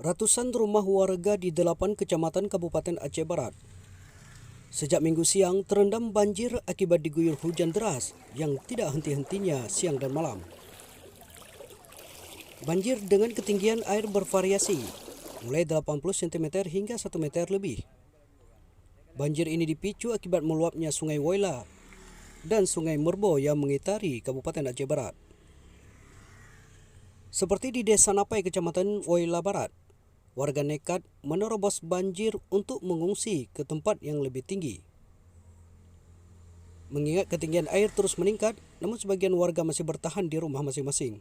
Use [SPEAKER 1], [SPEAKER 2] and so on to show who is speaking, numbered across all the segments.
[SPEAKER 1] Ratusan rumah warga di 8 kecamatan Kabupaten Aceh Barat sejak Minggu siang terendam banjir akibat diguyur hujan deras yang tidak henti-hentinya siang dan malam. Banjir dengan ketinggian air bervariasi, mulai 80 cm hingga 1 meter lebih. Banjir ini dipicu akibat meluapnya Sungai Woyla dan Sungai Merbo yang mengitari Kabupaten Aceh Barat. Seperti di Desa Napai, Kecamatan Woyla Barat, warga nekat menerobos banjir untuk mengungsi ke tempat yang lebih tinggi. Mengingat ketinggian air terus meningkat, namun sebagian warga masih bertahan di rumah masing-masing.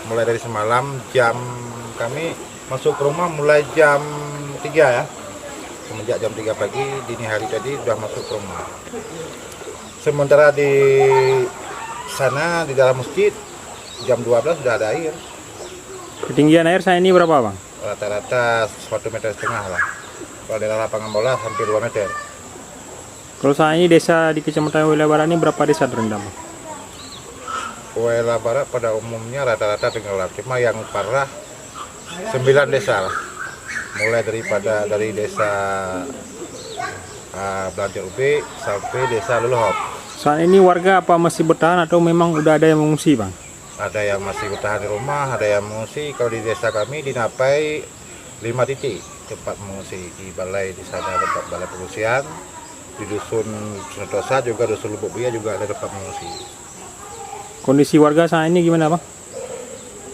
[SPEAKER 2] Mulai dari semalam kami masuk ke rumah mulai jam 3 ya. Semenjak jam 3 pagi dini hari tadi sudah masuk ke rumah. Sementara di sana di dalam masjid jam 12 sudah ada air.
[SPEAKER 3] Ketinggian air saat ini berapa, Bang?
[SPEAKER 2] Rata-rata 1,5 meter lah. Kalau daerah lapangan bola hampir 2 meter.
[SPEAKER 3] Kalau saat ini desa di Kecamatan Woyla Barat ini berapa desa terendam?
[SPEAKER 2] Woyla Barat pada umumnya rata-rata tenggelam. Cuma yang parah 9 desa lah. Mulai dari desa Blantir Ubi sampai desa Luluhop.
[SPEAKER 3] Saat ini warga apa masih bertahan atau memang udah ada yang mengungsi, Bang?
[SPEAKER 2] Ada yang masih bertahan di rumah, ada yang mengungsi. Kalau di desa kami di Napai 5 titik tempat mengungsi. Di balai di sana tempat balai pengungsian. Di dusun Sentosa juga dusun Lubuk Buaya juga ada tempat mengungsi.
[SPEAKER 3] Kondisi warga saat ini gimana, Bang?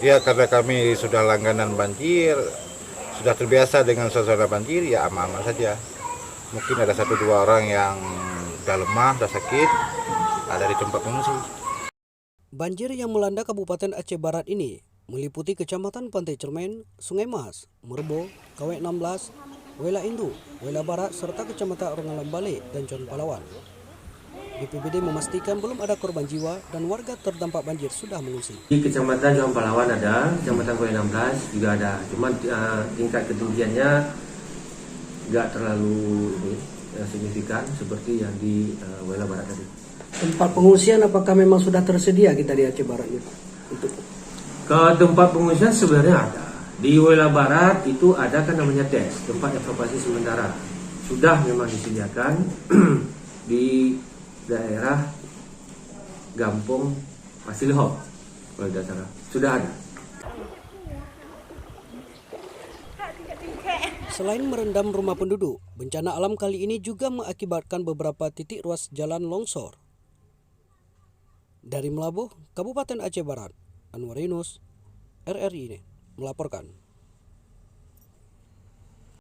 [SPEAKER 2] Ya karena kami sudah langganan banjir, sudah terbiasa dengan suasana banjir, ya aman-aman saja. Mungkin ada 1-2 orang yang sudah lemah, sudah sakit, ada di tempat pengungsi.
[SPEAKER 1] Banjir yang melanda Kabupaten Aceh Barat ini meliputi Kecamatan Pantai Cermen, Sungai Mas, Merbo, Kawek 16, Woyla Indu, Woyla Barat, serta Kecamatan Rengalam Balik dan Con Palawan. BPBD memastikan belum ada korban jiwa dan warga terdampak banjir sudah mengungsi.
[SPEAKER 4] Di Kecamatan Con Palawan ada, Kecamatan Kawek 16 juga ada, cuma tingkat ketinggiannya nggak terlalu signifikan seperti yang di Woyla Barat tadi.
[SPEAKER 1] Tempat pengungsian apakah memang sudah tersedia kita di Aceh Barat ini?
[SPEAKER 4] Ke tempat pengungsian sebenarnya ada. Di Woyla Barat itu ada kan namanya TES, tempat evakuasi sementara. Sudah memang disediakan di daerah Gampong Pasilihop, kalau tidak salah. Sudah ada.
[SPEAKER 1] Selain merendam rumah penduduk, bencana alam kali ini juga mengakibatkan beberapa titik ruas jalan longsor. Dari Melabuh, Kabupaten Aceh Barat, Anwar Yunus, RRI melaporkan.